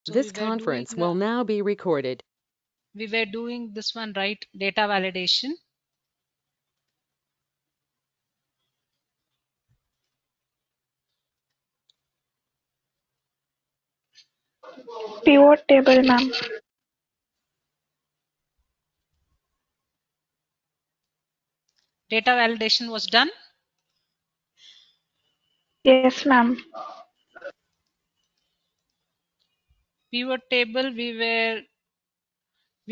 So This conference will now be recorded. we were doing this one, right? Data validation. Pivot table, ma'am. Data validation was done. Yes, ma'am. Pivot table, we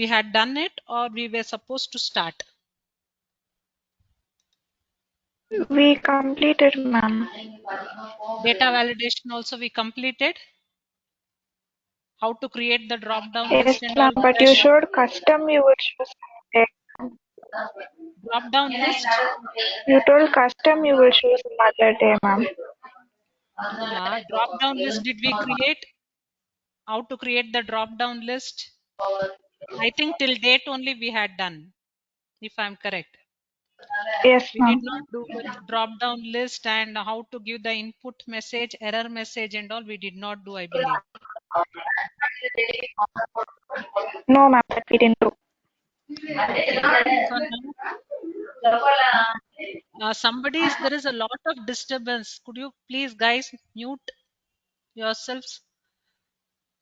had done it, or we were supposed to start. We completed, ma'am. Data validation also we completed. How to create the drop down Yes, list and ma'am. all. But you showed custom. You would choose Monday. Drop down list. You told custom. You will choose another day, ma'am. Drop down list did we create? How to create the drop down list? I think till date only we had done, if I'm correct. Yes, We did ma'am. not do with drop down list and how to give the input message, error message and all. We did not do, I believe. No, ma'am. That we didn't do. Okay. So now, there is a lot of disturbance. Could you please, guys, mute yourselves?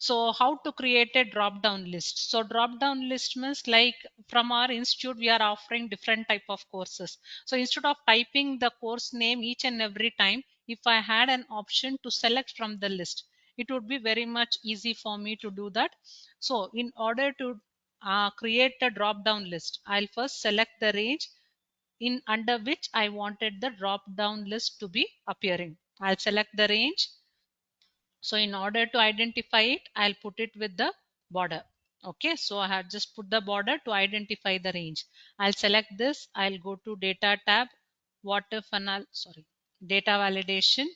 So how to create a drop down list? So drop down list means, like, from our institute we are offering different type of courses. So instead of typing the course name each and every time, if I had an option to select from the list, it would be very much easy for me to do that. So in order to create a drop down list, I'll first select the range in under which I wanted the drop down list to be appearing. I'll select the range. So in order to identify it, I'll put it with the border. Okay, so I have just put the border to identify the range. I'll select this. I'll go to data tab, water funnel, data validation.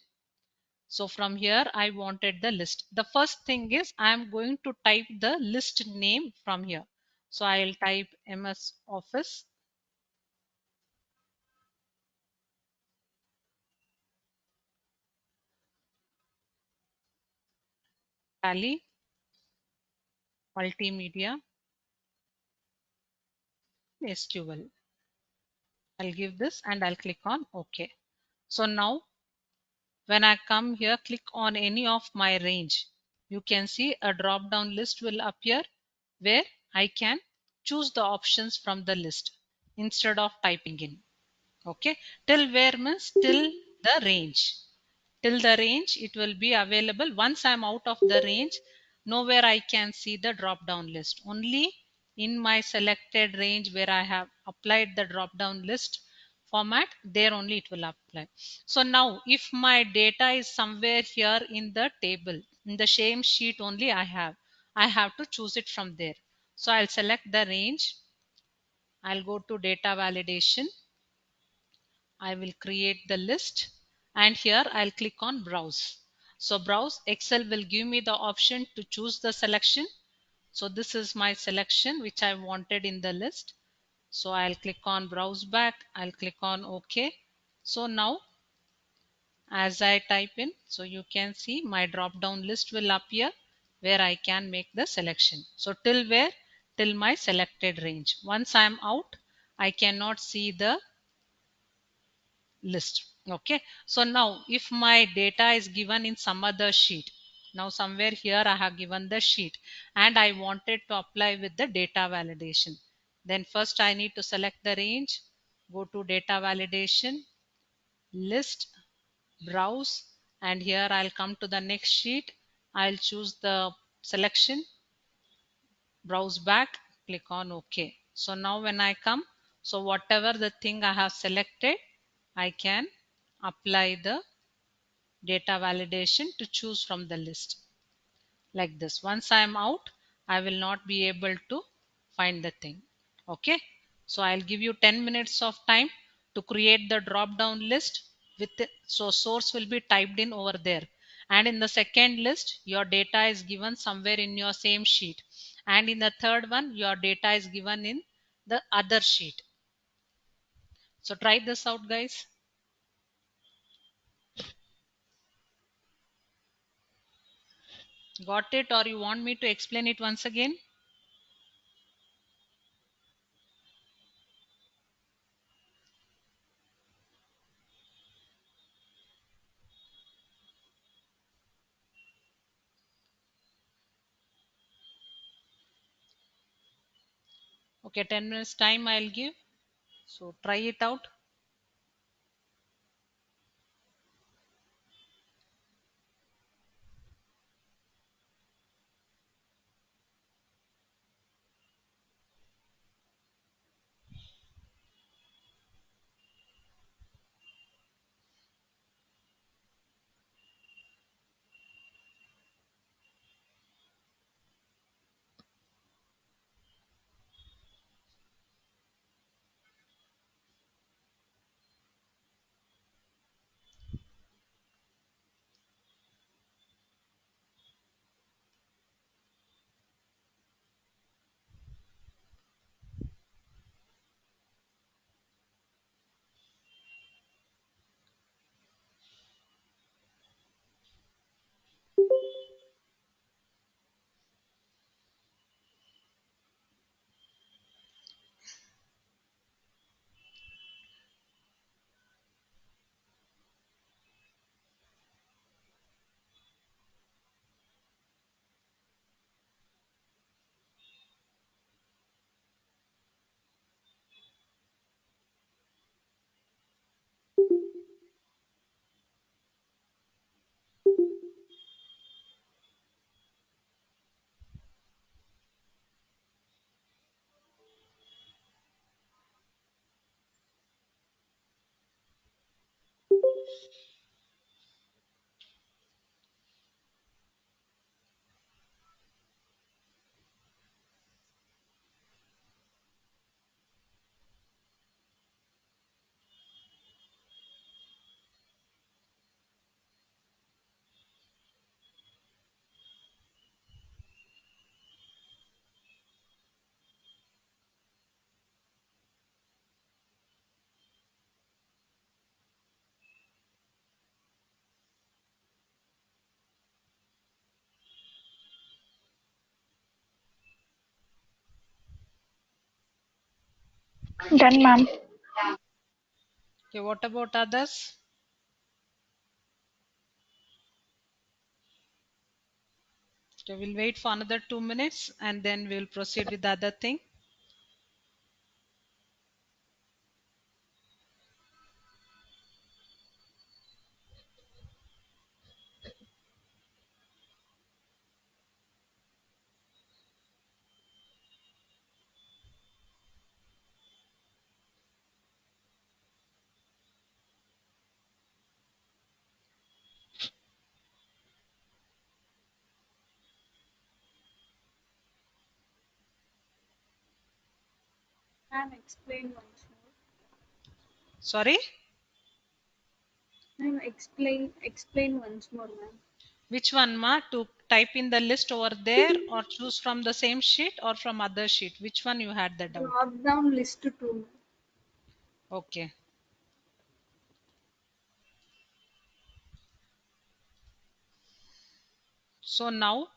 So from here, I wanted the list. The first thing is I'm going to type the list name from here. So I'll type MS Office. Tally, multimedia, SQL. I'll give this and I'll click on OK. So now when I come here, click on any of my range, you can see a drop down list will appear where I can choose the options from the list instead of typing in. Okay, till where means till the range. Till the range it will be available. Once I'm out of the range, nowhere I can see the drop down list. Only in my selected range where I have applied the drop down list format, there only it will apply. So now if my data is somewhere here in the table, in the same sheet only I have to choose it from there. So I'll select the range. I'll go to data validation. I will create the list and here I'll click on browse. So browse, Excel will give me the option to choose the selection. So this is my selection which I wanted in the list. So I'll click on browse back. I'll click on OK. So now as I type in, so you can see my drop down list will appear where I can make the selection. So till where? Till my selected range. Once I am out, I cannot see the list. Okay, so now if my data is given in some other sheet, now somewhere here I have given the sheet and I wanted to apply with the data validation, then first I need to select the range, go to data validation, list, browse, and here I'll come to the next sheet. I'll choose the selection, browse back, click on OK. So now when I come, so whatever the thing I have selected, I can apply the data validation to choose from the list like this. Once I am out, I will not be able to find the thing. Okay, so I'll give you 10 minutes of time to create the drop down list with the, so source will be typed in over there, and in the second list your data is given somewhere in your same sheet, and in the third one your data is given in the other sheet. So try this out, guys. Got it, or you want me to explain it once again? Okay, 10 minutes time I'll give. So try it out. Done, ma'am. Okay, what about others? Okay, we'll wait for another 2 minutes and then we'll proceed with the other thing. Ma'am, explain once more. Sorry? Ma'am, explain once more, ma'am. Which one, ma? To type in the list over there or choose from the same sheet or from other sheet? Which one you had the doubt? Drop down list two. Okay. So now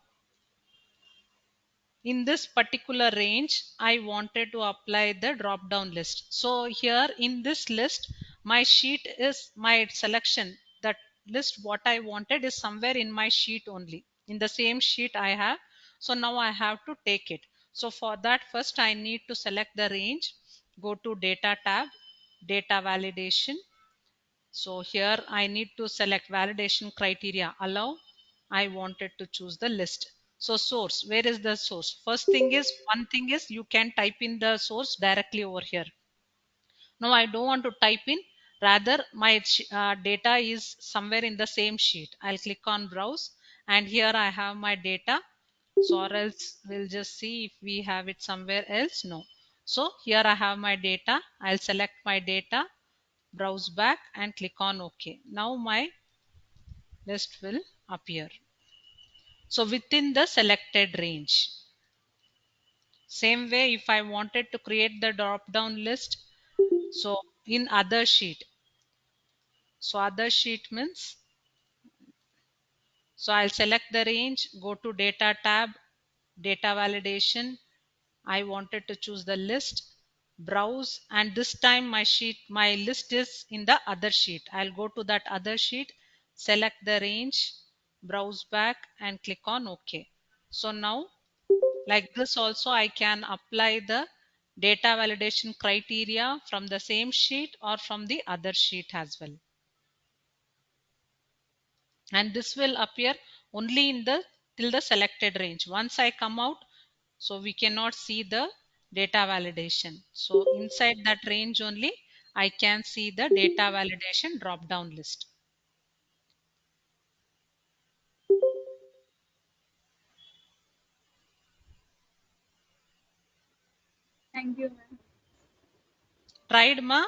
in this particular range I wanted to apply the drop down list. So here in this list my sheet is my selection. That list what I wanted is somewhere in my sheet only, in the same sheet I have. So now I have to take it. So for that first I need to select the range, go to data tab, data validation. So here I need to select validation criteria, allow. I wanted to choose the list. So source, where is the source? First thing is, one thing is you can type in the source directly over here. Now I don't want to type in, rather my data is somewhere in the same sheet. I'll click on browse and here I have my data. So or else we'll just see if we have it somewhere else. No. So here I have my data. I'll select my data, browse back and click on OK. Now my list will appear. So within the selected range. Same way if I wanted to create the drop down list, so in other sheet. So other sheet means So I'll select the range, go to data tab, data validation. I wanted to choose the list, browse, and this time my list is in the other sheet. I'll go to that other sheet, select the range, browse back and click on OK. So now like this also I can apply the data validation criteria from the same sheet or from the other sheet as well. And this will appear only in the till the selected range. Once I come out, so we cannot see the data validation. So inside that range only I can see the data validation drop down list. Thank you, ma'am. Tried, ma?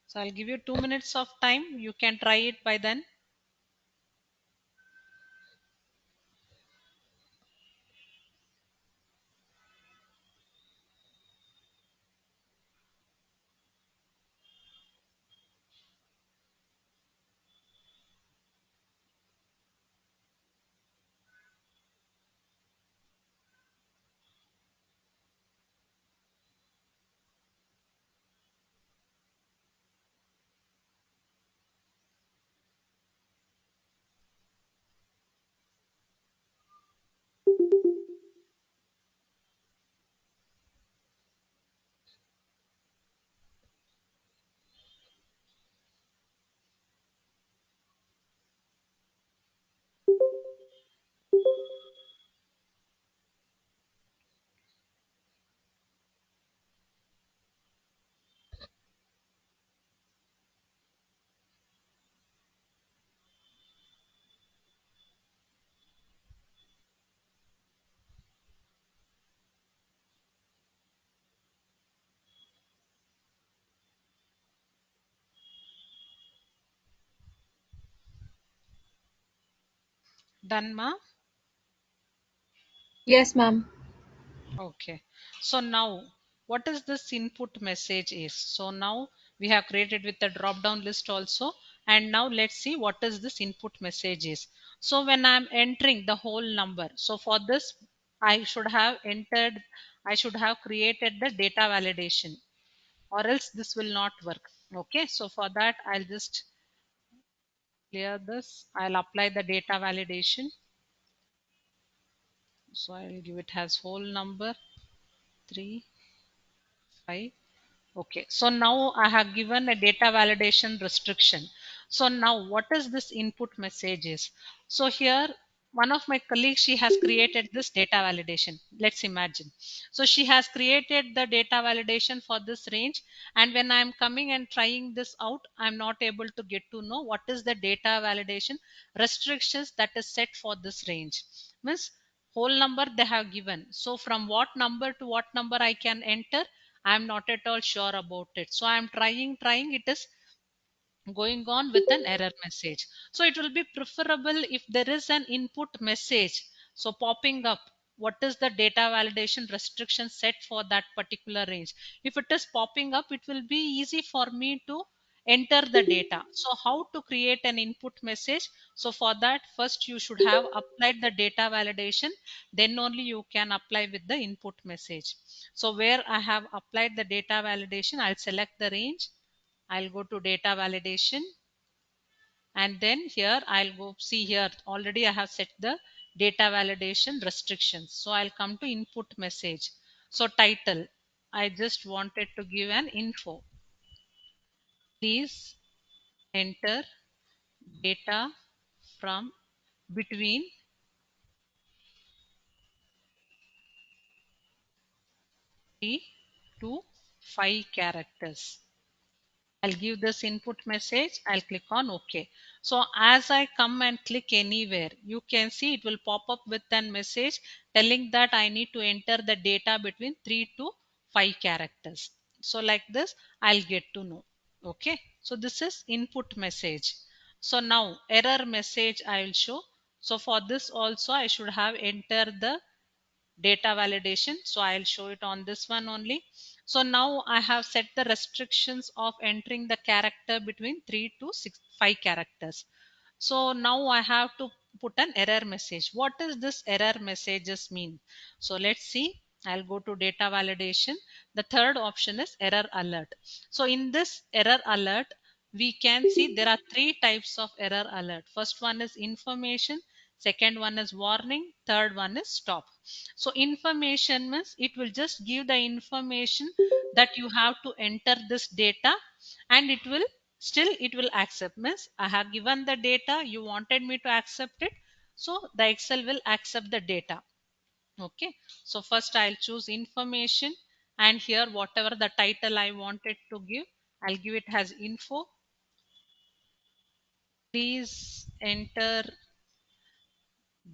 So I'll give you 2 minutes of time. You can try it by then. Done, ma? Yes, ma'am. Okay. So now what is this input message is? So now we have created with the drop down list also. And now let's see what is this input message is. So when I'm entering the whole number, so for this I should have created the data validation or else this will not work. Okay. So for that, I'll just clear this. I'll apply the data validation. So I'll give it as whole number 3, 5. Okay, so now I have given a data validation restriction. So now what is this input message is? So here one of my colleagues, she has created this data validation. Let's imagine. So she has created the data validation for this range. And when I'm coming and trying this out, I'm not able to get to know what is the data validation restrictions that is set for this range. Means whole number they have given. So from what number to what number I can enter, I'm not at all sure about it. So I'm trying, it is going on with an error message. So it will be preferable if there is an input message. So popping up, what is the data validation restriction set for that particular range? If it is popping up, it will be easy for me to enter the data. So how to create an input message? So for that, first you should have applied the data validation, then only you can apply with the input message. So where I have applied the data validation, I'll select the range, I'll go to data validation, and then here I'll go see here already I have set the data validation restrictions. So I'll come to input message. So title, I just wanted to give an info. Please enter data from between 3 to 5 characters. I'll give this input message. I'll click on OK. So as I come and click anywhere, you can see it will pop up with a message telling that I need to enter the data between 3 to 5 characters. So like this, I'll get to know. Okay. So this is input message. So now error message I will show. So for this also I should have entered the data validation. So I'll show it on this one only. So now I have set the restrictions of entering the character between 3 to 5 characters. So now I have to put an error message. What does this error messages mean? So let's see. I'll go to data validation. The third option is error alert. So in this error alert, we can see there are three types of error alert. First one is information, second one is warning, third one is stop. So information means it will just give the information that you have to enter this data, and it will accept. Means I have given the data, you wanted me to accept it, so the Excel will accept the data. Okay, so first I'll choose information, and here whatever the title I wanted to give, I'll give it as info. Please enter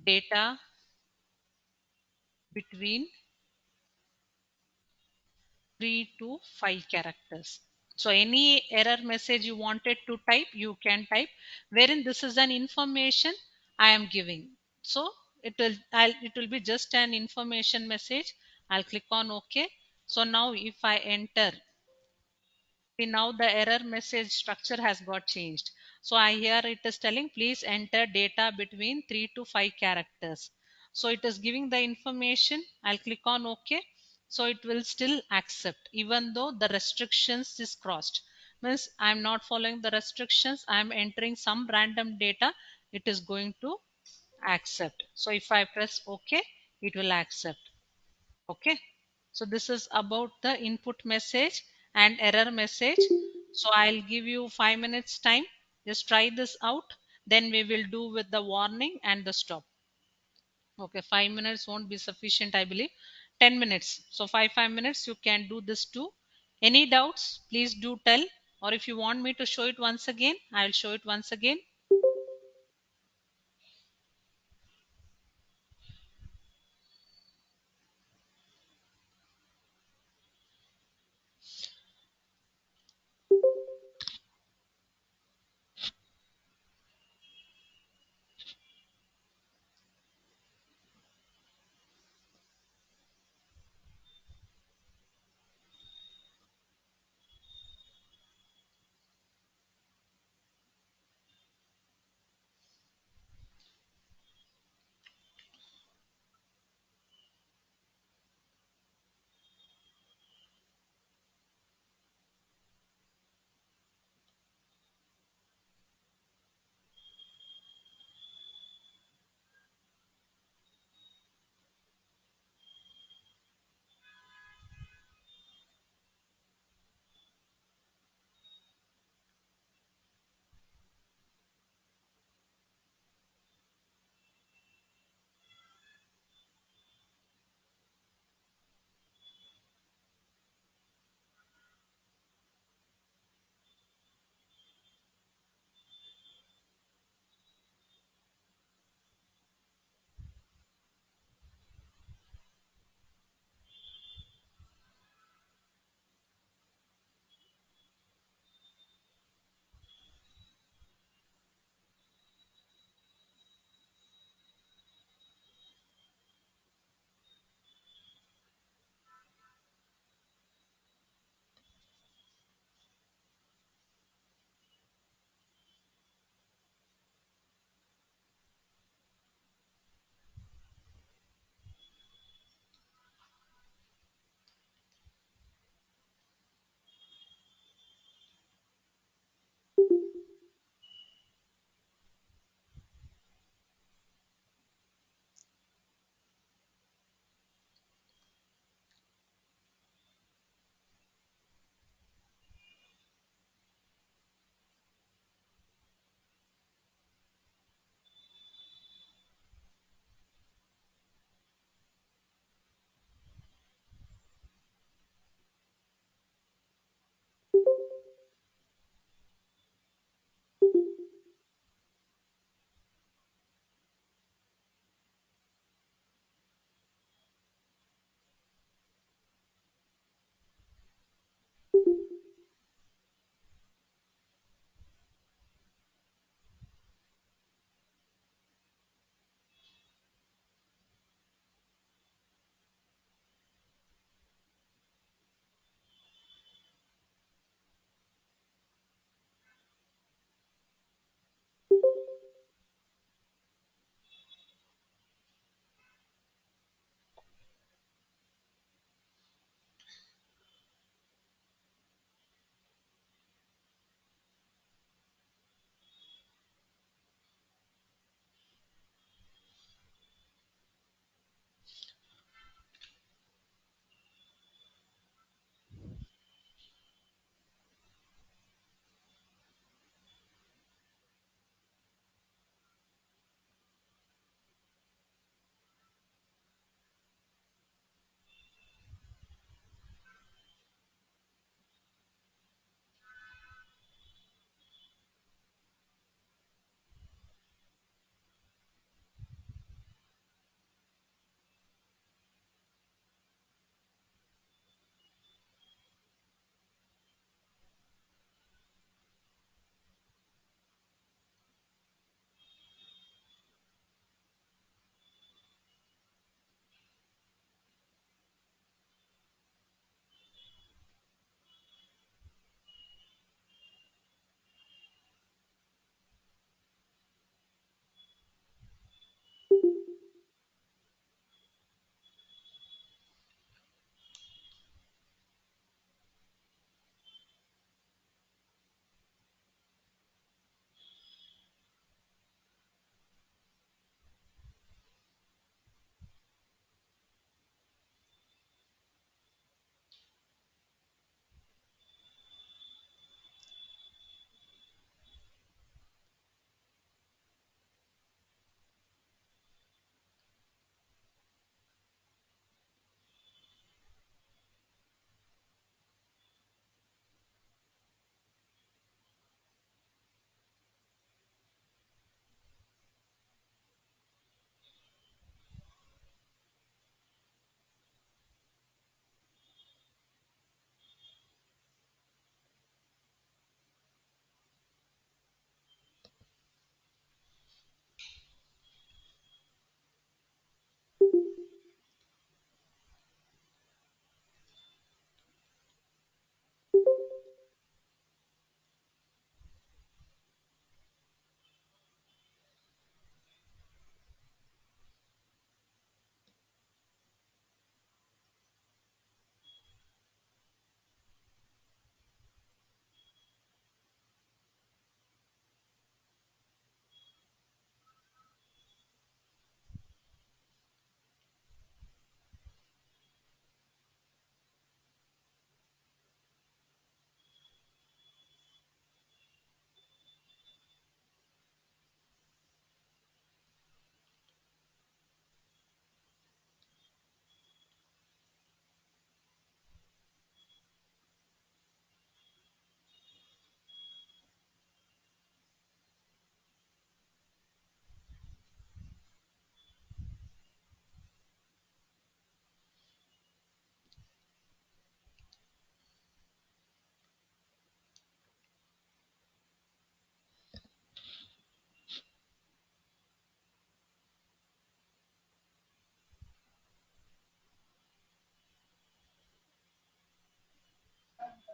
data between 3 to 5 characters. So any error message you wanted to type, you can type, wherein this is an information I am giving. So it will be just an information message. I'll click on OK. So now if I enter, see, now the error message structure has got changed. So I here it is telling please enter data between 3 to 5 characters. So it is giving the information. I'll click on OK. So it will still accept even though the restrictions is crossed. Means I'm not following the restrictions. I'm entering some random data. It is going to accept. So if I press OK, it will accept. Okay, so this is about the input message and error message. So I'll give you 5 minutes time. Just try this out. Then we will do with the warning and the stop. Okay, 5 minutes won't be sufficient, I believe. 10 minutes. So 5 minutes you can do this too. Any doubts, please do tell. Or if you want me to show it once again, I'll show it once again.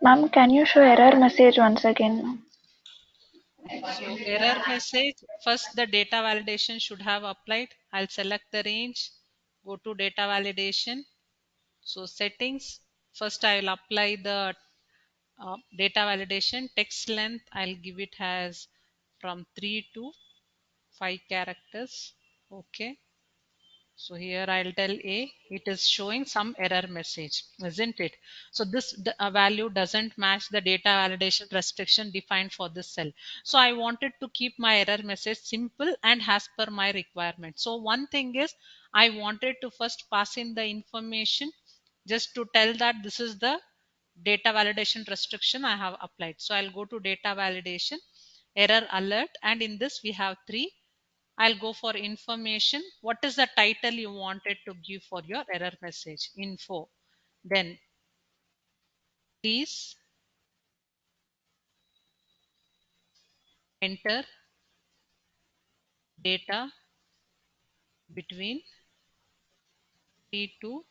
Ma'am, can you show error message once again, ma'am? So error message, first the data validation should have applied. I'll select the range, go to data validation. So settings, first I will apply the data validation. Text length, I'll give it as from 3 to 5 characters. Okay. So here I'll tell A, it is showing some error message, isn't it? So this value doesn't match the data validation restriction defined for this cell. So I wanted to keep my error message simple and as per my requirement. So one thing is I wanted to first pass in the information just to tell that this is the data validation restriction I have applied. So I'll go to data validation, error alert, and in this we have three. I'll go for information. What is the title you wanted to give for your error message? Info. Then please enter data between 3 to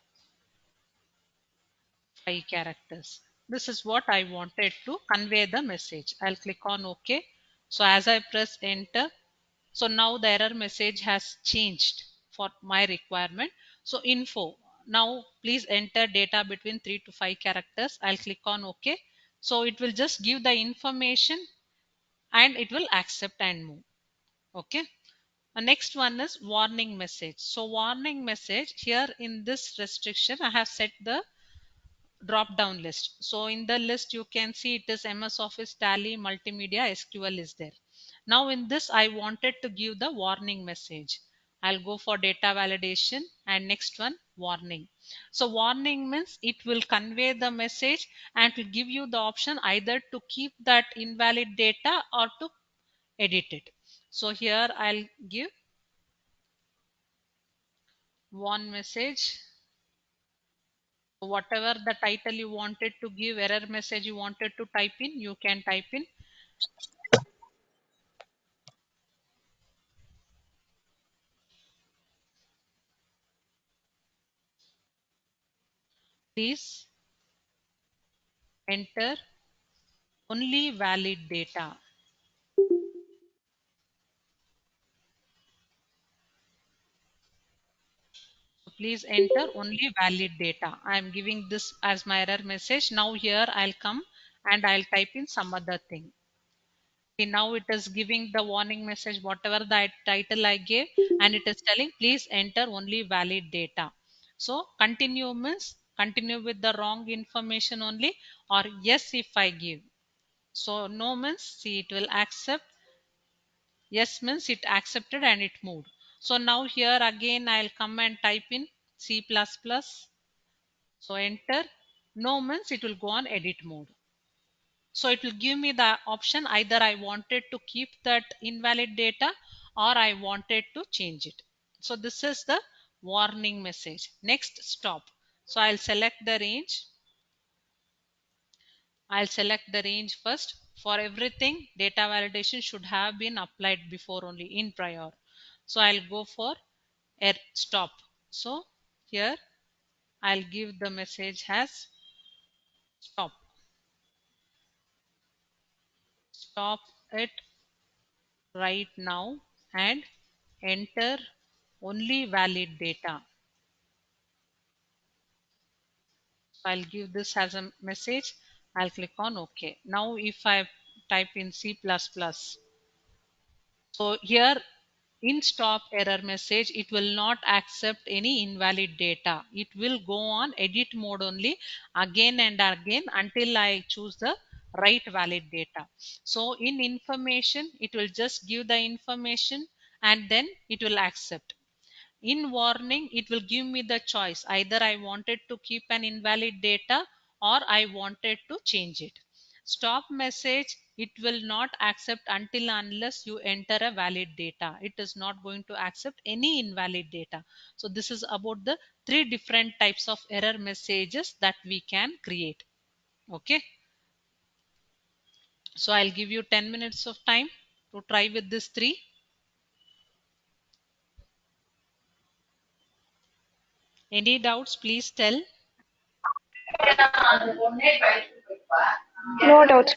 5 characters. This is what I wanted to convey the message. I'll click on OK. So as I press enter, so now the error message has changed for my requirement. So info. Now please enter data between 3 to 5 characters. I'll click on OK. So it will just give the information and it will accept and move. Okay. The next one is warning message. So warning message here in this restriction, I have set the drop down list. So in the list you can see it is MS Office, Tally, Multimedia, SQL is there. Now in this I wanted to give the warning message. I'll go for data validation and next one warning. So warning means it will convey the message and will give you the option either to keep that invalid data or to edit it. So here I'll give warn message. Whatever the title you wanted to give, error message you wanted to type in, you can type in. Please enter only valid data. So please enter only valid data. I am giving this as my error message. Now here I'll come and I'll type in some other thing. See, now it is giving the warning message, whatever the title I gave, and it is telling please enter only valid data. So continue means continue with the wrong information only, or yes if I give. So no means see it will accept. Yes means it accepted and it moved. So now here again I'll come and type in C++. So enter. No means it will go on edit mode. So it will give me the option either I wanted to keep that invalid data or I wanted to change it. So this is the warning message. Next stop. So I'll select the range. I'll select the range first. For everything, data validation should have been applied before only in prior. So I'll go for stop. So here I'll give the message as stop. Stop it right now and enter only valid data. So I'll give this as a message. I'll click on OK. Now if I type in C++, so here in stop error message, it will not accept any invalid data. It will go on edit mode only again and again until I choose the right valid data. So in information, it will just give the information and then it will accept. In warning, it will give me the choice. Either I wanted to keep an invalid data or I wanted to change it. Stop message, it will not accept until unless you enter a valid data. It is not going to accept any invalid data. So this is about the three different types of error messages that we can create. Okay. So I'll give you 10 minutes of time to try with these three. Any doubts, please tell. No doubts.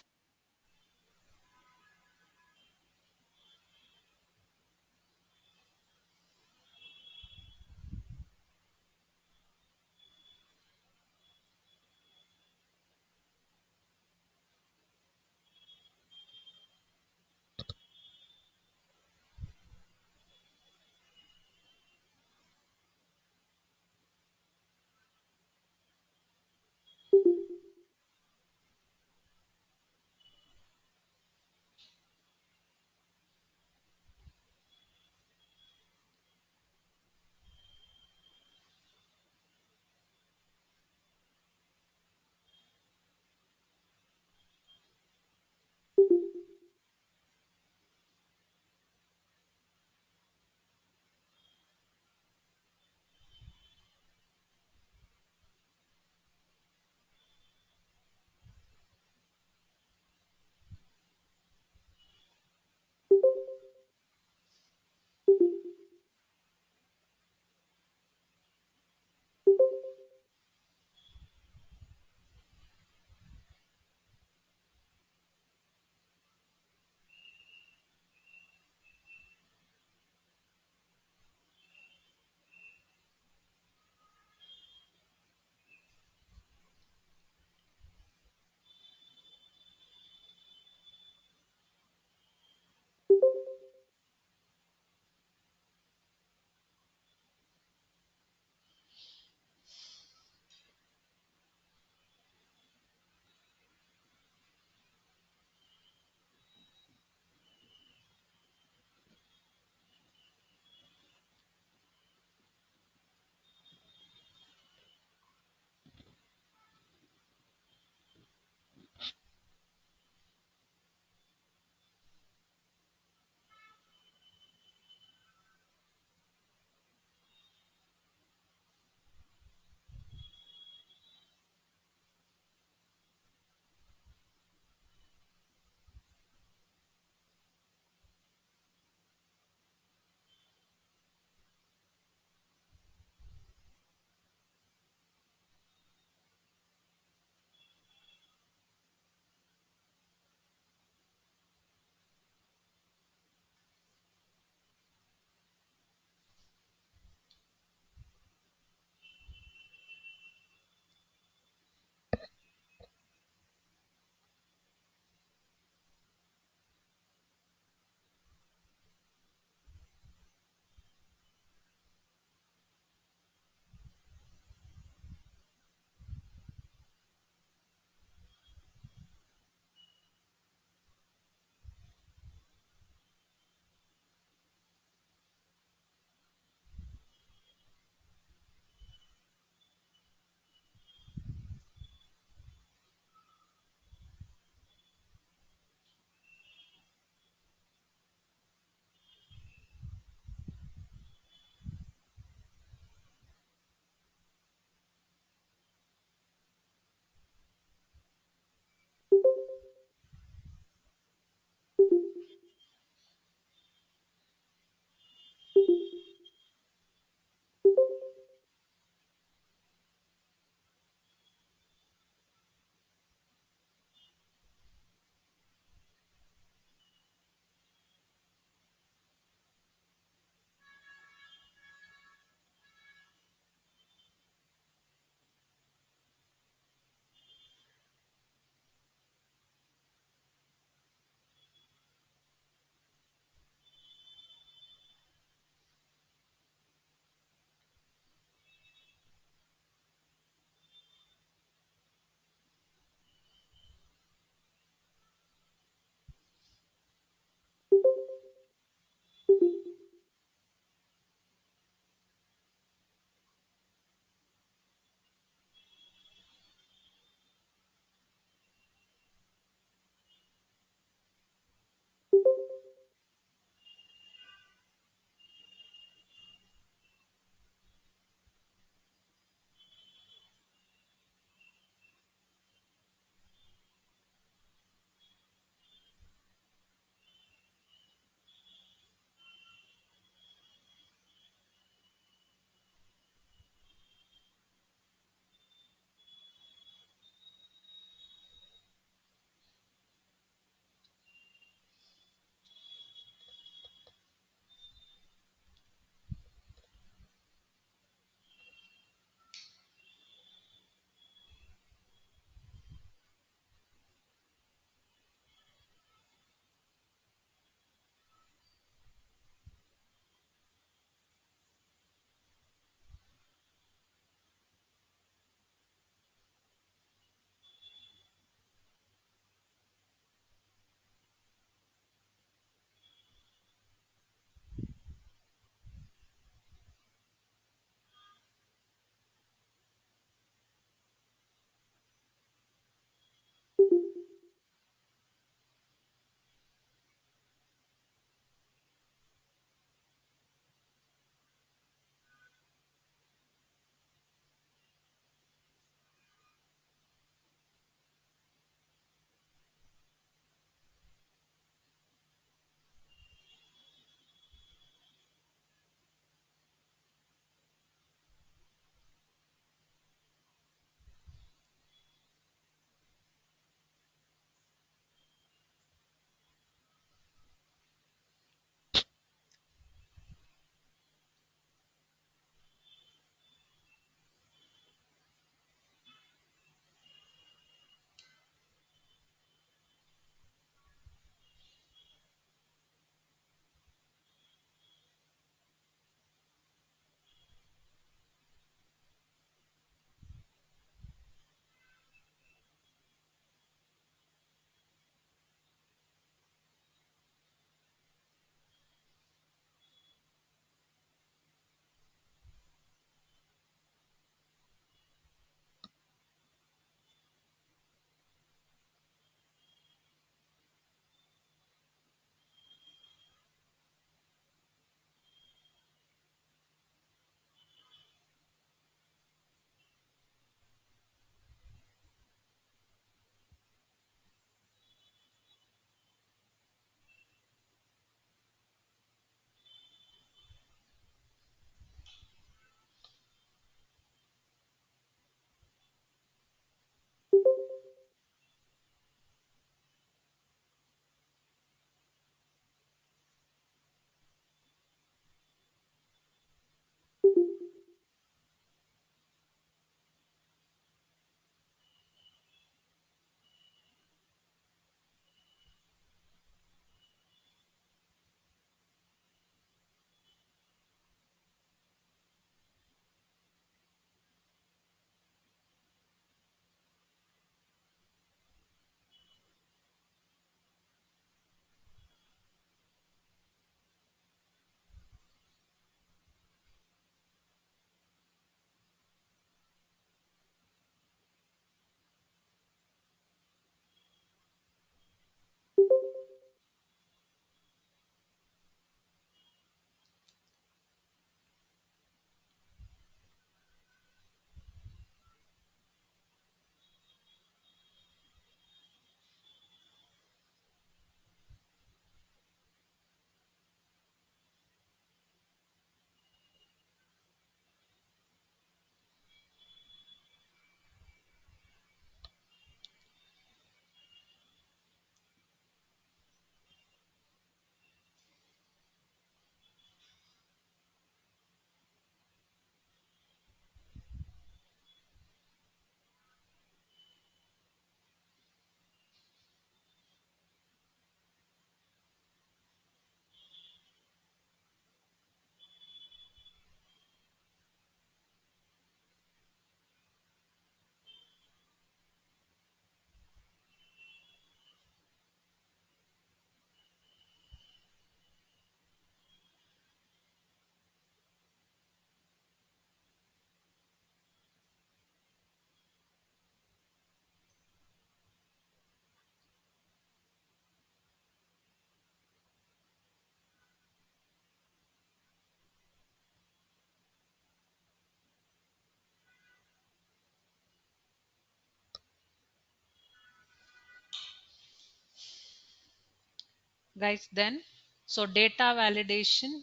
guys. Then so data validation,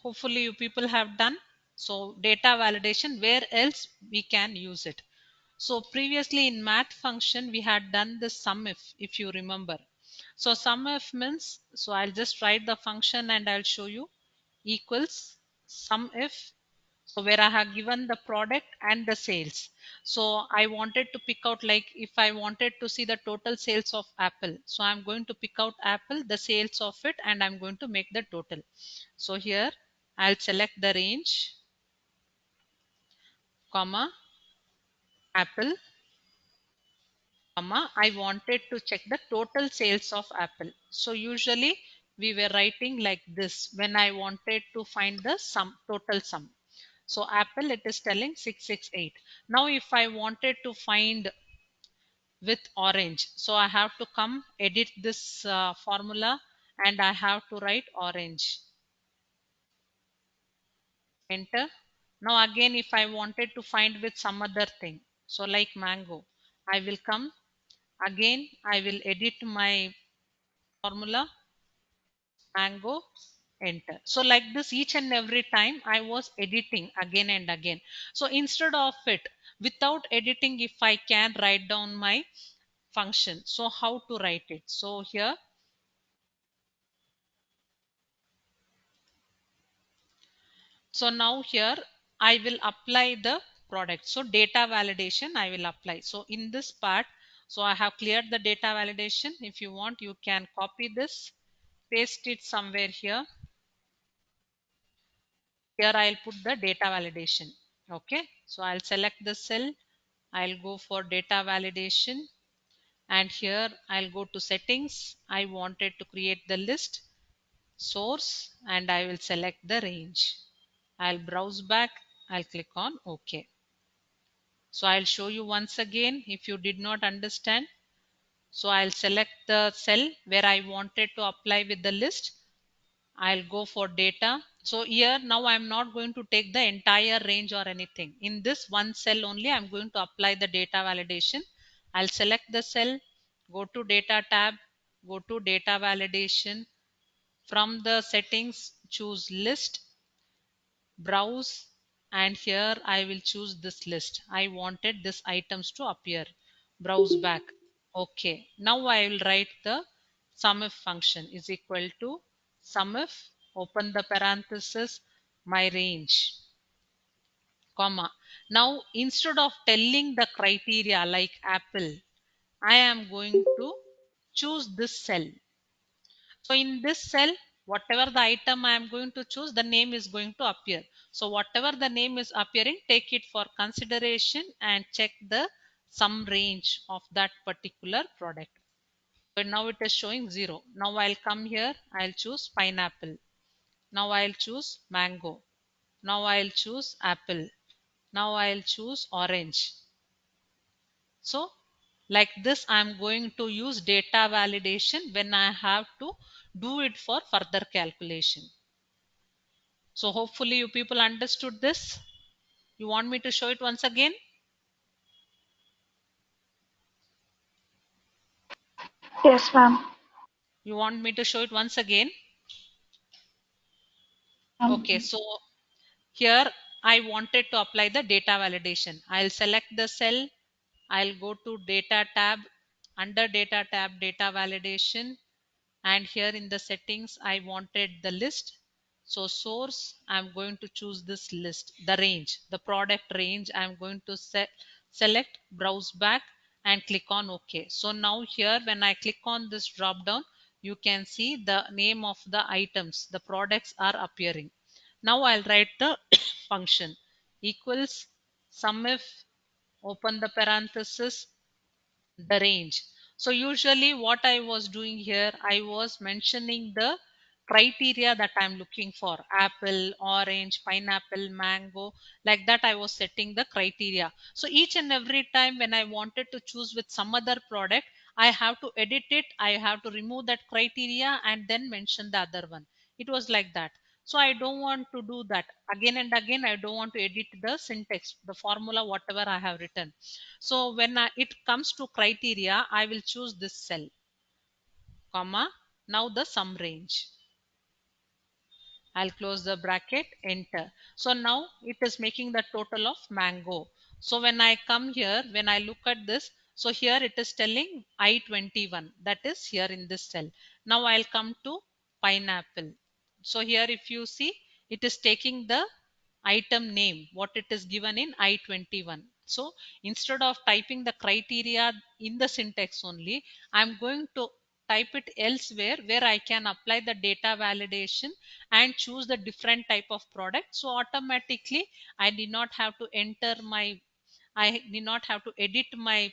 hopefully you people have done. So data validation, where else we can use it? So previously in math function we had done the sum if you remember. So sum if means, so I'll just write the function and I'll show you, equals sum if, so where I have given the product and the sales. So I wanted to pick out, like if I wanted to see the total sales of Apple, so I'm going to pick out Apple, the sales of it, and I'm going to make the total. So here I'll select the range, comma, Apple, comma, I wanted to check the total sales of Apple. So usually we were writing like this when I wanted to find the sum, total sum. So Apple, it is telling 668. Now if I wanted to find with orange, so I have to come edit this formula and I have to write orange, enter. Now again if I wanted to find with some other thing, so like mango, I will come again, I will edit my formula, mango, enter. So like this each and every time I was editing again and again. So instead of it, without editing, if I can write down my function, so how to write it? So here, so now here I will apply the product. So data validation I will apply. So in this part, so I have cleared the data validation. If you want, you can copy this, paste it somewhere here. Here I'll put the data validation. Okay, so I'll select the cell, I'll go for data validation, and here I'll go to settings. I wanted to create the list, source, and I will select the range. I'll browse back, I'll click on OK. So I'll show you once again if you did not understand. So I'll select the cell where I wanted to apply with the list. I'll go for data. So here now I'm not going to take the entire range or anything. In this one cell only I'm going to apply the data validation. I'll select the cell, go to data tab, go to data validation. From the settings, choose list, browse, and here I will choose this list. I wanted this items to appear. Browse back. Okay. Now I will write the sumif function is equal to sumif, open the parenthesis, my range, comma. Now instead of telling the criteria like Apple, I am going to choose this cell. So in this cell, whatever the item I am going to choose, the name is going to appear. So whatever the name is appearing, take it for consideration and check the sum range of that particular product. So now it is showing 0. Now I'll come here, I'll choose pineapple. Now I'll choose mango. Now I'll choose apple. Now I'll choose orange. So like this, I'm going to use data validation when I have to do it for further calculation. So hopefully you people understood this. You want me to show it once again? Yes, ma'am. You want me to show it once again? Okay, Um, so here I wanted to apply the data validation. I'll select the cell. I'll go to data tab. Under data tab, data validation. And here in the settings, I wanted the list. So source, I'm going to choose this list, the range, the product range. I'm going to select, browse back, and click on OK. So now here when I click on this drop down, you can see the name of the items, the products are appearing. Now I'll write the function equals sumif, open the parenthesis, the range. So usually what I was doing here, I was mentioning the criteria that I'm looking for: apple, orange, pineapple, mango. Like that I was setting the criteria. So each and every time when I wanted to choose with some other product, I have to edit it, I have to remove that criteria and then mention the other one. It was like that. So I don't want to do that again and again. I don't want to edit the syntax, the formula, whatever I have written. So when it comes to criteria, I will choose this cell, comma. Now the sum range. I'll close the bracket, enter. So now it is making the total of mango. So when I come here, when I look at this, so here it is telling I-21, that is here in this cell. Now I'll come to pineapple. So here if you see, it is taking the item name, what it is given in I-21. So instead of typing the criteria in the syntax only, I'm going to type it elsewhere where I can apply the data validation and choose the different type of product. So automatically I did not have to enter my, I need not have to edit my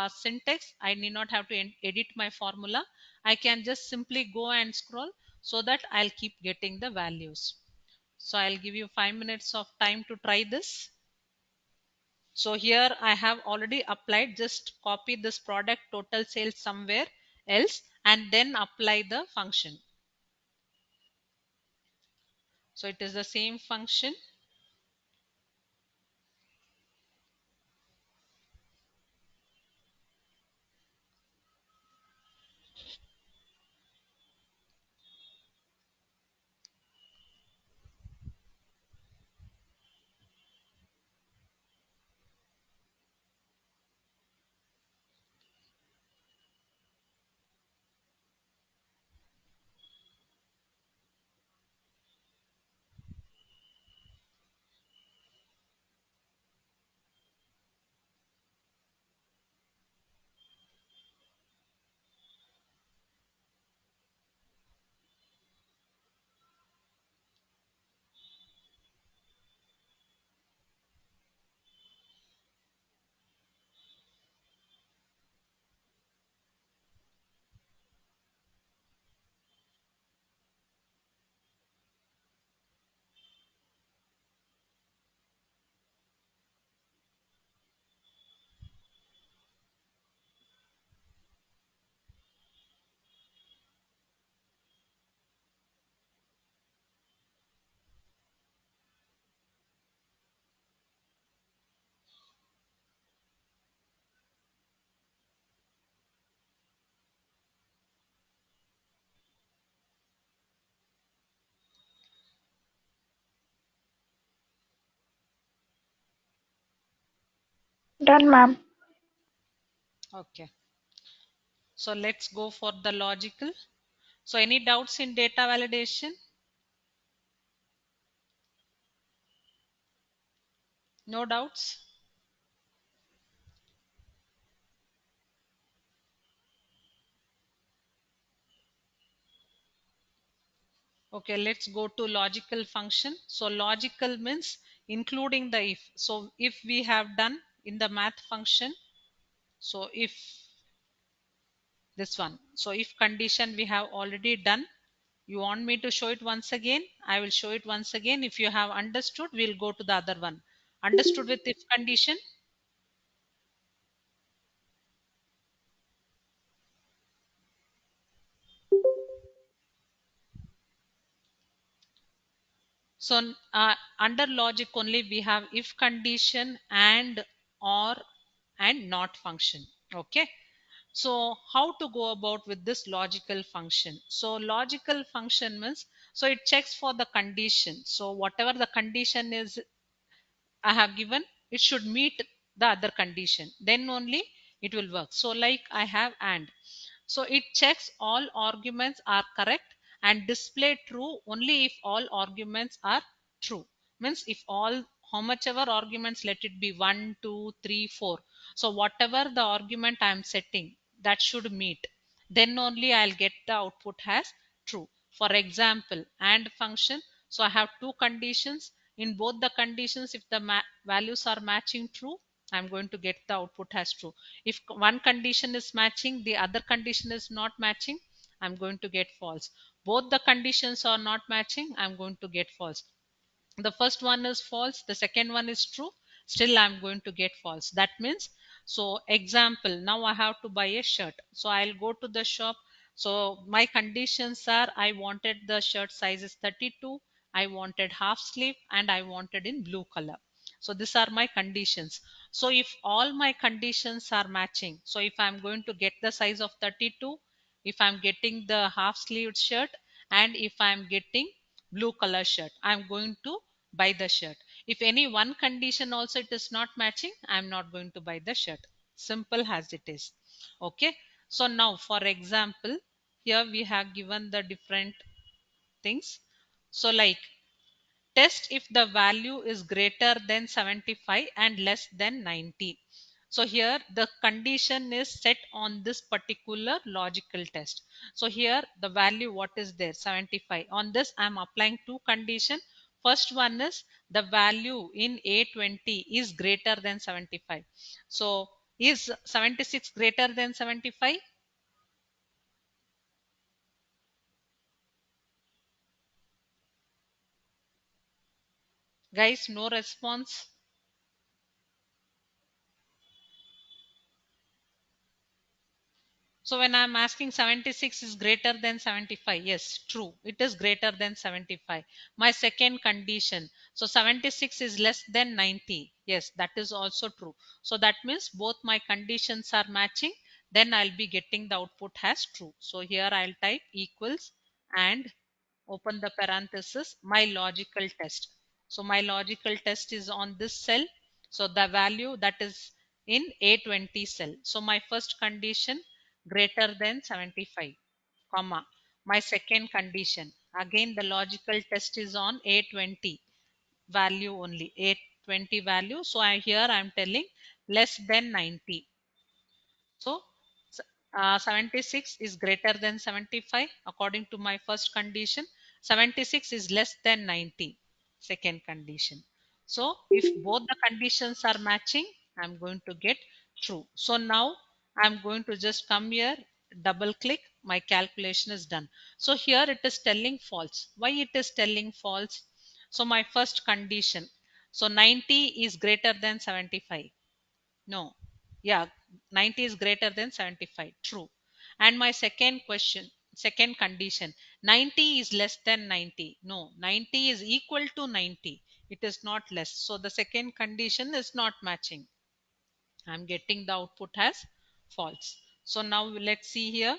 syntax. I need not have to edit my formula. I can just simply go and scroll so that I'll keep getting the values. So I'll give you 5 minutes of time to try this. So here I have already applied, just copy this product total sales somewhere else and then apply the function. So it is the same function. Done, ma'am. Okay. So let's go for the logical. So any doubts in data validation? No doubts? Okay, let's go to logical function. So logical means including the if. So if we have done in the math function, so if this one, so if condition we have already done, you want me to show it once again? I will show it once again. If you have understood, we'll go to the other one. Understood with if condition? So under logic only we have if condition and or and not function. Okay. So how to go about with this logical function? So logical function means, so it checks for the condition. So whatever the condition is I have given, it should meet the other condition. Then only it will work. So like I have and. So it checks all arguments are correct and display true only if all arguments are true. Means if all, how much ever arguments, let it be 1, 2, 3, 4. So whatever the argument I am setting, that should meet. Then only I'll get the output as true. For example, and function. So I have two conditions. In both the conditions, if the values are matching true, I'm going to get the output as true. If one condition is matching, the other condition is not matching, I'm going to get false. Both the conditions are not matching, I'm going to get false. The first one is false, the second one is true, still I'm going to get false. That means, so example, now I have to buy a shirt. So I'll go to the shop. So my conditions are, I wanted the shirt size is 32, I wanted half sleeve, and I wanted in blue color. So these are my conditions. So if all my conditions are matching, so if I'm going to get the size of 32, if I'm getting the half sleeved shirt and if I'm getting blue color shirt, I'm going to buy the shirt. If any one condition also it is not matching, I'm not going to buy the shirt. Simple as it is. Okay. So now for example, here we have given the different things. So like, test if the value is greater than 75 and less than 90. So here the condition is set on this particular logical test. So here the value what is there, 75. On this I am applying two condition. First one is the value in A20 is greater than 75. So is 76 greater than 75? Guys, no response. So when I'm asking 76 is greater than 75, yes, true. It is greater than 75. My second condition. So 76 is less than 90. Yes, that is also true. So that means both my conditions are matching. Then I'll be getting the output as true. So here I'll type equals and open the parenthesis, my logical test. So my logical test is on this cell. So the value that is in A20 cell. So my first condition greater than 75, comma. My second condition, again the logical test is on A20 value only, A20 value. So here I am telling less than 90. So 76 is greater than 75 according to my first condition. 76 is less than 90, second condition. So if both the conditions are matching, I'm going to get true. So now I'm going to just come here, double click, my calculation is done. So here it is telling false. Why it is telling false? So my first condition. So 90 is greater than 75. No. Yeah, 90 is greater than 75. True. And my second question, second condition, 90 is less than 90. No, 90 is equal to 90. It is not less. So the second condition is not matching. I'm getting the output as false. So now let's see here.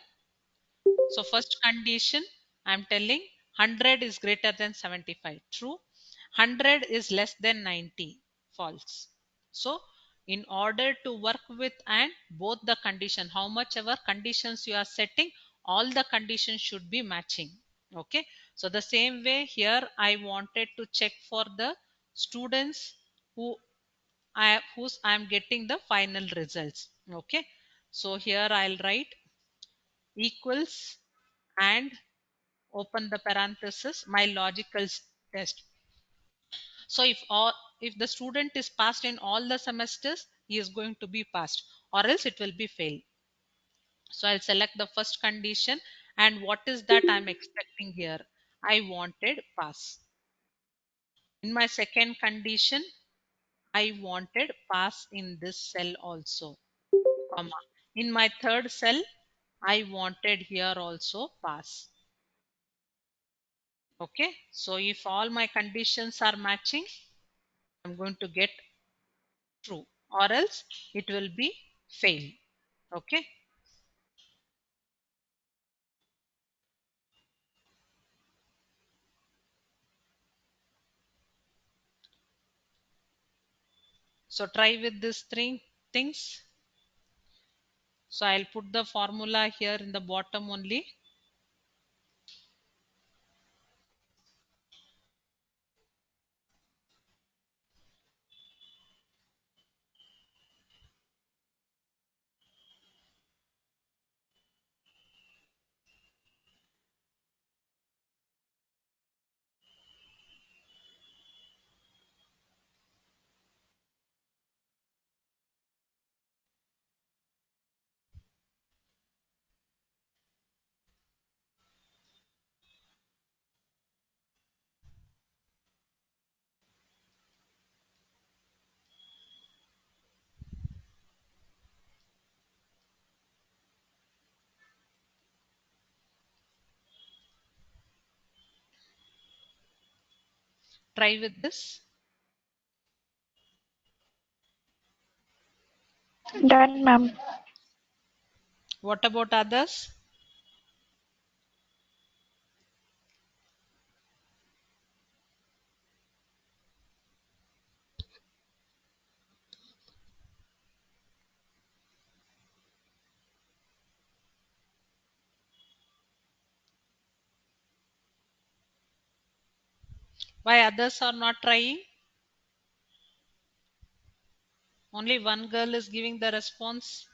So first condition, I'm telling 100 is greater than 75. True. 100 is less than 90. False. So in order to work with and both the condition, how much ever conditions you are setting, all the conditions should be matching. Okay. So the same way here I wanted to check for the students whose I am getting the final results. Okay. So here I'll write equals and open the parenthesis, my logical test. So if the student is passed in all the semesters, he is going to be passed, or else it will be fail. So I'll select the first condition, and what is that I'm expecting here? I wanted pass. In my second condition, I wanted pass in this cell also, comma. In my third cell, I wanted here also pass. Okay, so if all my conditions are matching, I'm going to get true, or else it will be fail. Okay. So try with these three things. So I'll put the formula here in the bottom only. Try with this. Done, ma'am. What about others? Why others are not trying? Only one girl is giving the response.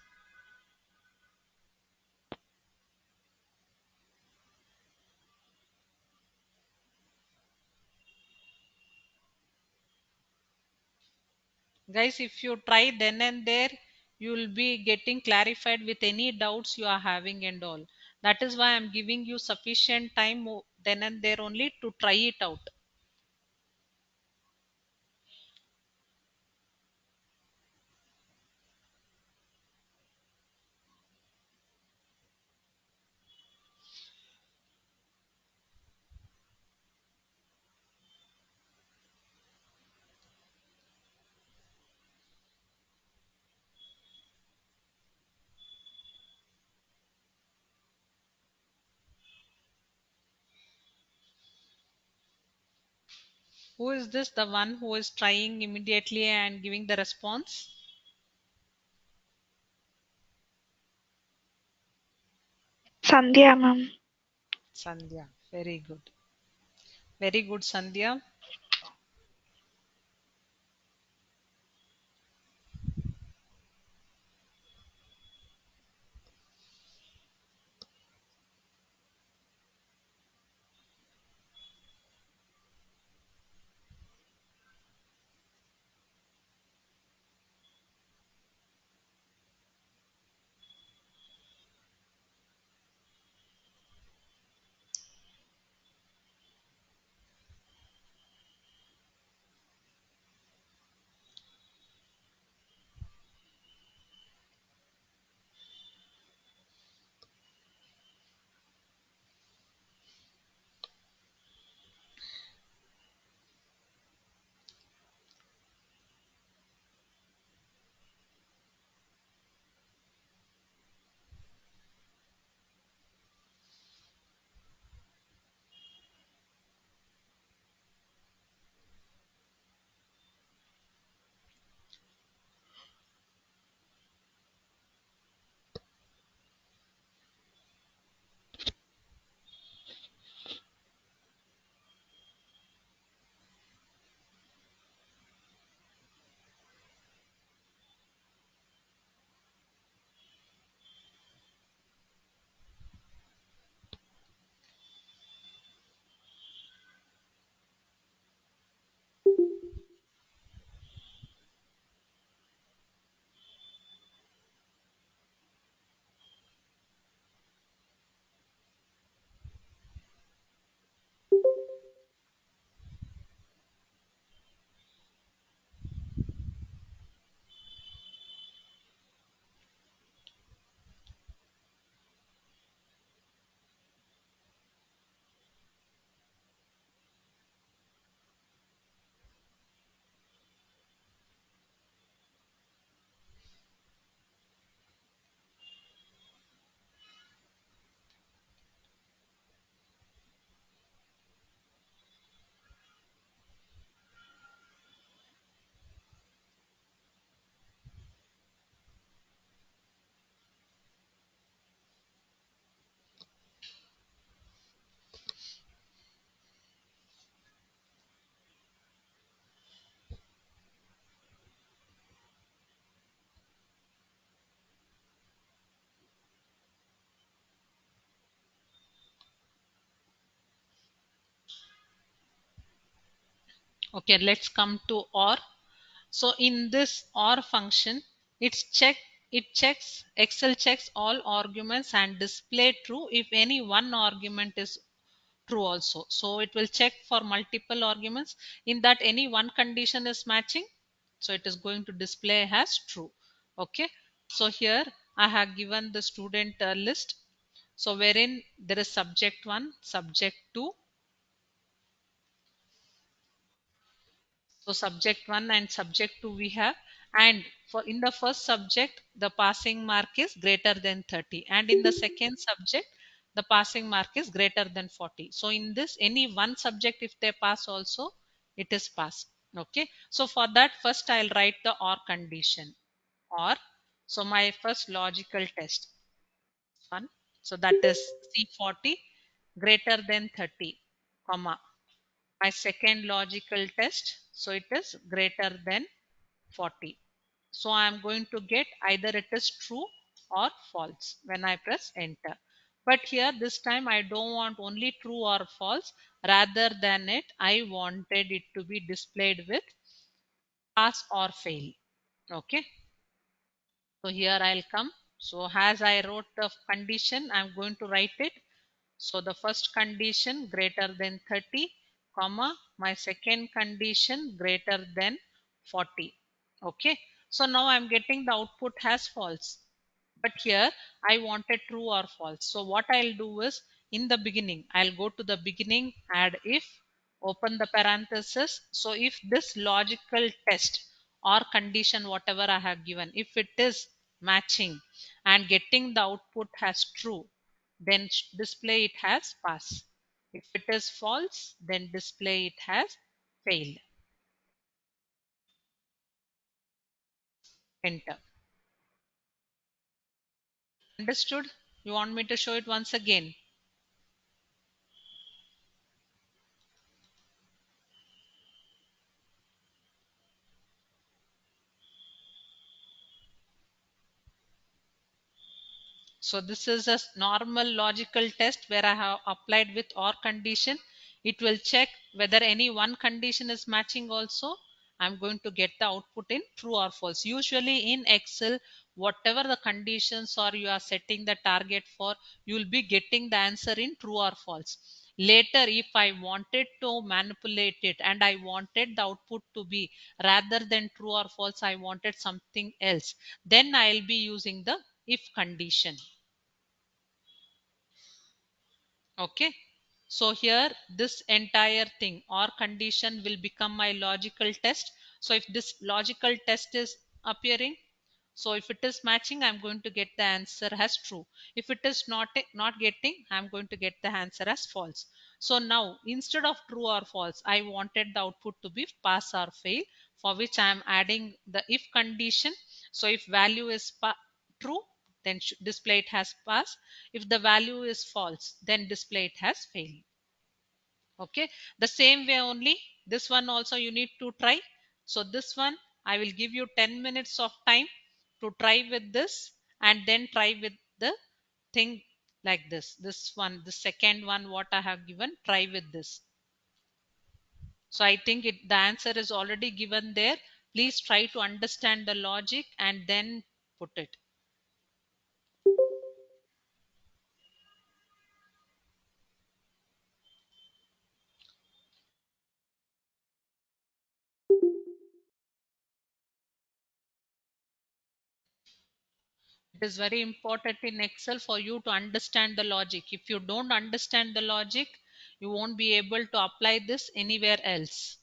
Guys, if you try then and there, you will be getting clarified with any doubts you are having and all. That is why I'm giving you sufficient time then and there only to try it out. Who is this? The one who is trying immediately and giving the response? Sandhya, ma'am. Sandhya. Very good. Very good, Sandhya. Okay, let's come to OR. So in this OR function, it checks Excel checks all arguments and display true if any one argument is true also. So it will check for multiple arguments. In that any one condition is matching, so it is going to display as true. Okay. So here I have given the student list. So wherein there is subject 1, subject 2. So subject 1 and subject 2 we have, and for in the first subject the passing mark is greater than 30, and in the second subject the passing mark is greater than 40. So in this any one subject if they pass also, it is passed. Okay. So for that first I'll write the OR condition. OR. So my first logical test one. So that is C40 greater than 30, comma. my second logical test. So it is greater than 40. So I am going to get either it is true or false when I press enter. But here this time I don't want only true or false. Rather than it, I wanted it to be displayed with pass or fail. Okay. So here I'll come. So as I wrote the condition, I'm going to write it. So the first condition greater than 30, comma, my second condition greater than 40. Okay. So now I'm getting the output as false. But here I wanted true or false. So what I'll do is in the beginning, I'll go to the beginning, add if, open the parenthesis. So if this logical test or condition, whatever I have given, if it is matching and getting the output as true, then display it as pass. If it is false, then display it as failed. Enter. Understood? You want me to show it once again? So this is a normal logical test where I have applied with or condition. It will check whether any one condition is matching also. I'm going to get the output in true or false. Usually in Excel, whatever the conditions or you are setting the target for, you will be getting the answer in true or false. Later, if I wanted to manipulate it and I wanted the output to be rather than true or false, I wanted something else, then I'll be using the if condition. Okay. So here this entire thing or condition will become my logical test. So if this logical test is appearing, so if it is matching, I'm going to get the answer as true. If it is not getting, I'm going to get the answer as false. So now instead of true or false, I wanted the output to be pass or fail, for which I am adding the if condition. So if value is true, then display it as pass. If the value is false, then display it as fail. Okay. The same way only this one also you need to try. So this one I will give you 10 minutes of time to try with this and then try with the thing like this one, the second one what I have given, try with this. So I think the answer is already given there. Please try to understand the logic and then put it. It is very important in Excel for you to understand the logic. If you don't understand the logic, you won't be able to apply this anywhere else.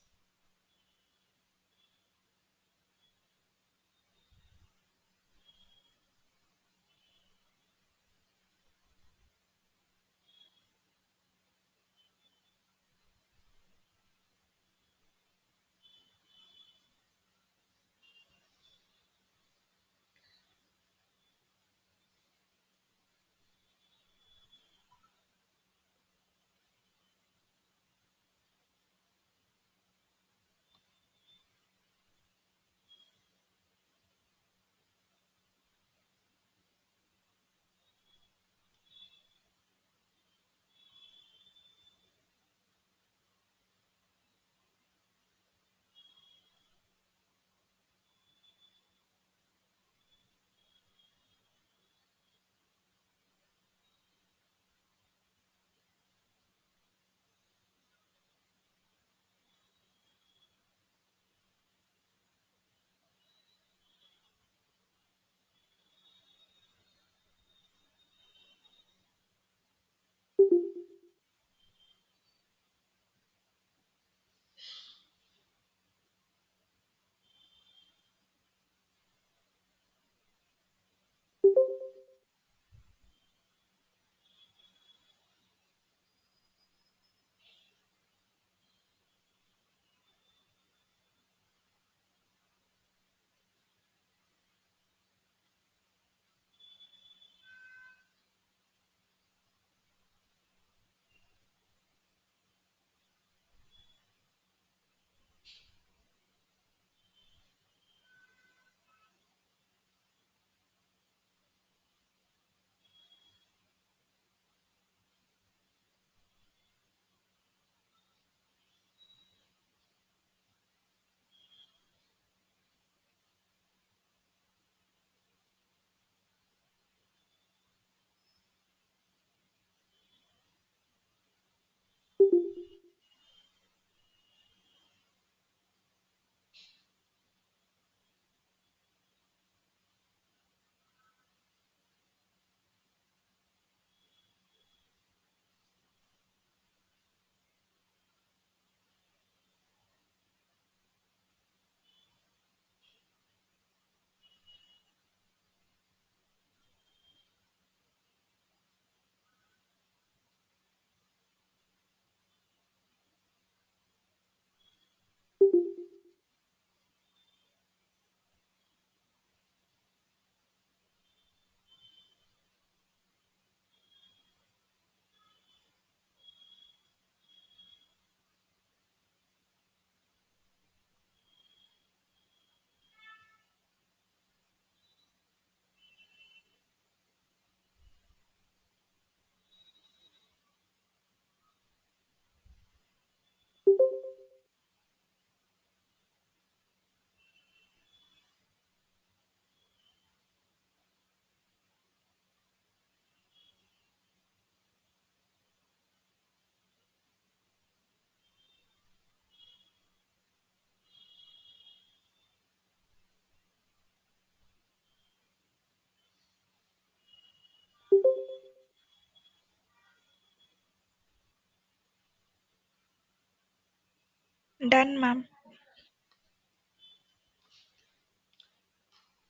Done, ma'am.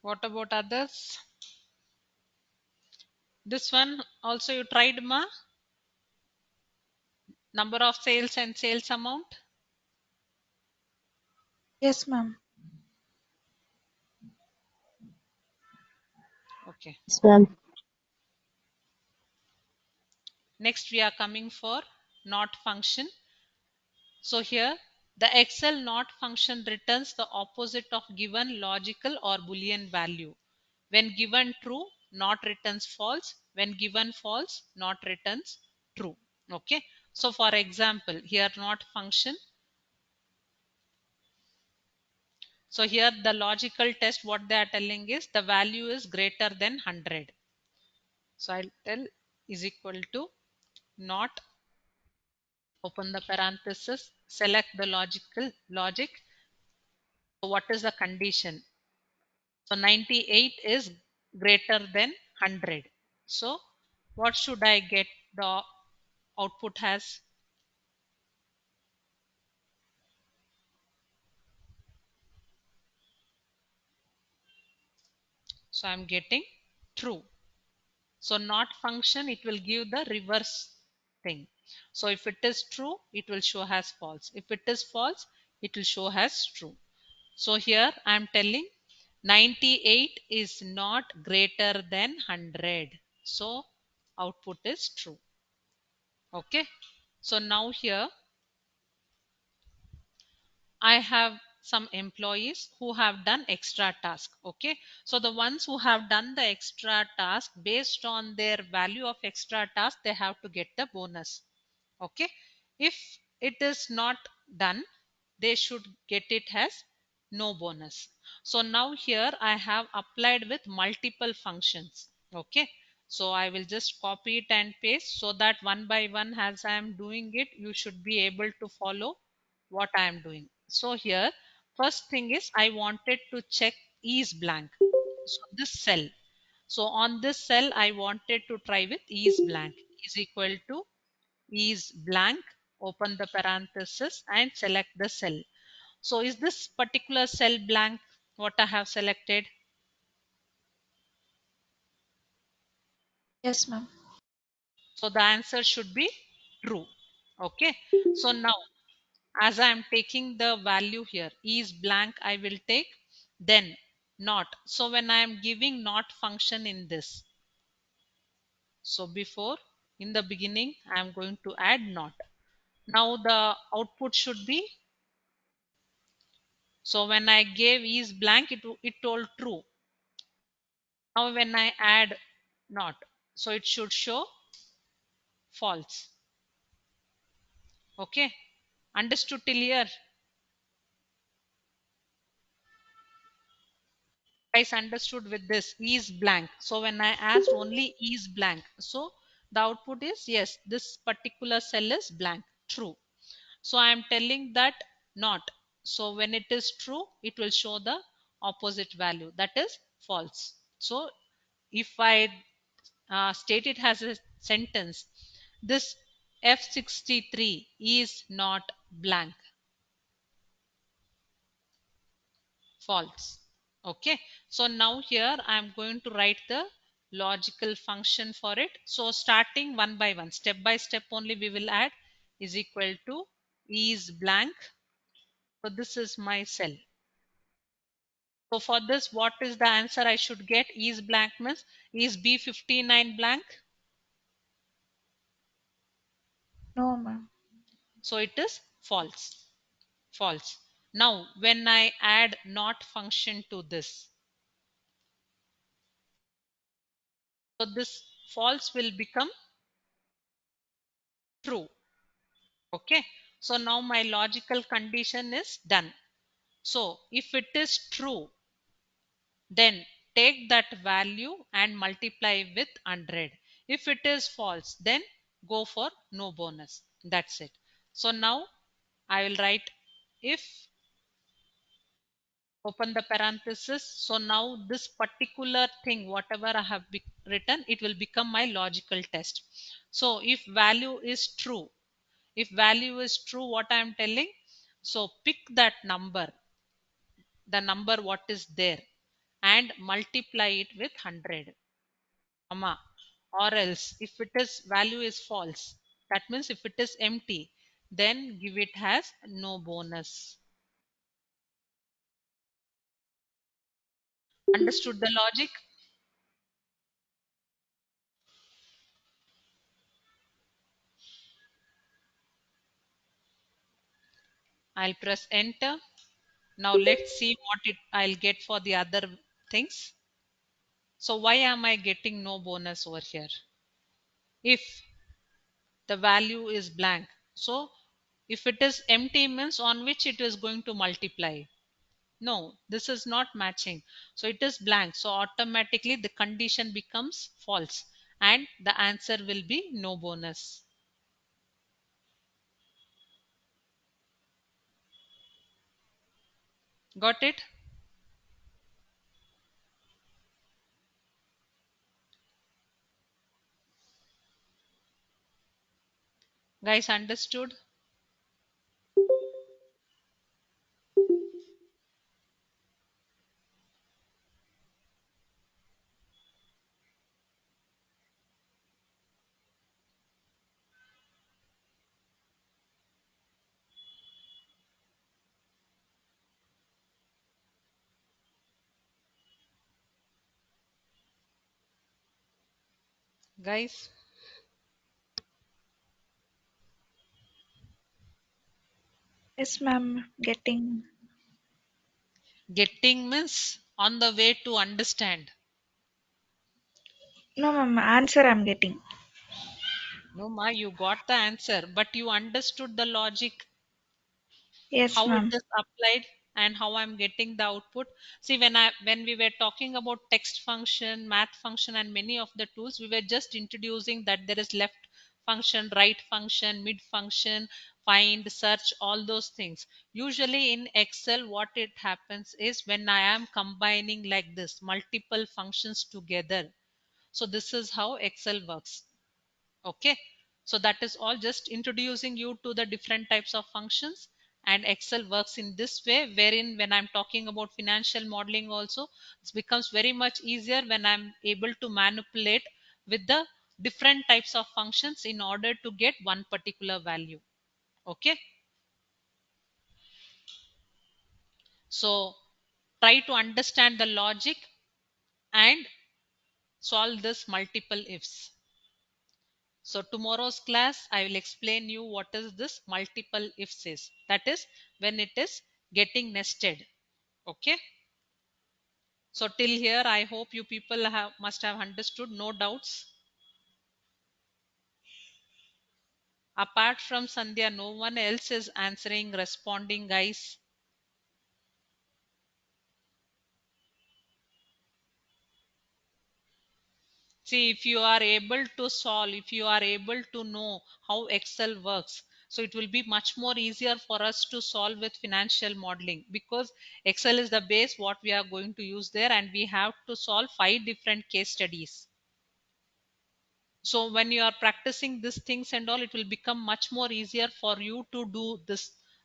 What about others? This one also you tried, ma? Number of sales and sales amount? Yes, ma'am. Okay. Yes, ma'am. Next we are coming for not function. So here the Excel not function returns the opposite of given logical or boolean value. When given true, not returns false. When given false, not returns true. Okay. So for example, here not function. So here the logical test, what they are telling is the value is greater than 100. So I'll tell is equal to not, open the parenthesis, select the logic. So what is the condition? So 98 is greater than 100. So what should I get the output has? So I'm getting true. So not function, it will give the reverse thing. So if it is true, it will show as false. If it is false, it will show as true. So here I am telling 98 is not greater than 100. So output is true. Okay. So now here I have some employees who have done extra task. Okay. So the ones who have done the extra task, based on their value of extra task, they have to get the bonus. Okay. If it is not done, they should get it as no bonus. So now here I have applied with multiple functions. Okay. So I will just copy it and paste, so that one by one as I am doing it, you should be able to follow what I am doing. So here first thing is I wanted to check is blank. So this cell. So on this cell I wanted to try with is blank is equal to is blank, open the parenthesis and select the cell. So is this particular cell blank what I have selected? Yes, ma'am. So the answer should be true. Okay. So now as I am taking the value here is blank, I will take, then not. So when I am giving not function in this, so before, in the beginning I am going to add not. Now the output should be, so when I gave is blank, it told true. Now when I add not, so it should show false. Okay. Understood till here? Guys understood with this is blank. So when I asked only is blank, so the output is yes, this particular cell is blank, true. So I am telling that not. So when it is true, it will show the opposite value, that is false. So if I state it as a sentence, this F63 is not blank, false. Okay. So now here I am going to write the logical function for it. So starting one by one, step by step only we will add is equal to is blank. So this is my cell. So for this, what is the answer I should get? Is blank means is B59 blank? No, ma'am. So it is false. False. Now when I add not function to this, so this false will become true. Okay. So now my logical condition is done. So if it is true, then take that value and multiply with 100. If it is false, then go for no bonus. That's it. So now I will write if, open the parenthesis. So now this particular thing, whatever I have written, it will become my logical test. So if value is true, what I am telling, So pick that number, the number what is there, and multiply it with 100, comma, or else if it is value is false, that means if it is empty, then give it as no bonus. Understood the logic? I'll press enter. Now let's see what it I'll get for the other things. So why am I getting no bonus over here? If the value is blank. So if it is empty means on which it is going to multiply. No, this is not matching. So it is blank. So automatically the condition becomes false and the answer will be no bonus. Got it? Guys, understood? Guys, Yes, ma'am. Getting. getting means on the way to understand. No, ma'am. Answer I'm getting. No, ma, you got the answer, but you understood the logic, Yes, how it ma'am. is applied and how I'm getting the output. See, when we were talking about text function, math function, and many of the tools, we were just introducing that there is left function, right function, mid function, find, search, all those things. Usually in Excel, what it happens is when I am combining like this multiple functions together. So this is how Excel works. Okay, so that is all just introducing you to the different types of functions, and Excel works in this way, wherein when I'm talking about financial modeling also, it becomes very much easier when I'm able to manipulate with the different types of functions in order to get one particular value. Okay, so try to understand the logic and solve this multiple ifs. So tomorrow's class, I will explain you what is this multiple ifs is. That is when it is getting nested. Okay. So till here, I hope you people must have understood. No doubts. Apart from Sandhya, no one else is answering, responding, guys. See, if you are able to solve, if you are able to know how Excel works, so it will be much more easier for us to solve with financial modeling, because Excel is the base what we are going to use there, and we have to solve 5 different case studies. So when you are practicing these things and all, it will become much more easier for you to do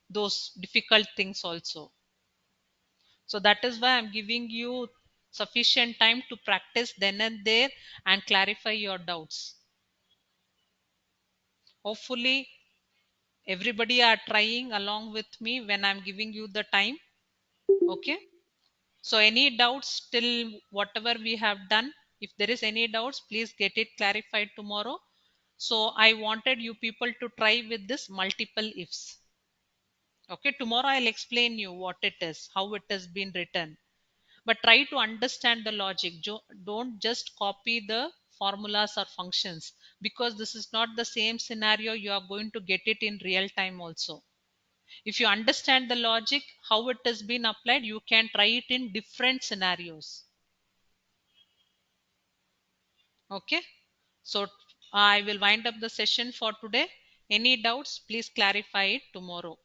those difficult things also. So that is why I'm giving you sufficient time to practice then and there and clarify your doubts. Hopefully everybody are trying along with me when I'm giving you the time. Okay, so any doubts till whatever we have done, if there is any doubts, please get it clarified tomorrow. So I wanted you people to try with this multiple ifs. Okay, tomorrow I'll explain you what it is, how it has been written, but try to understand the logic. Don't just copy the formulas or functions, because this is not the same scenario you are going to get it in real time also. If you understand the logic, how it has been applied, you can try it in different scenarios. Okay, so I will wind up the session for today. Any doubts, please clarify it tomorrow.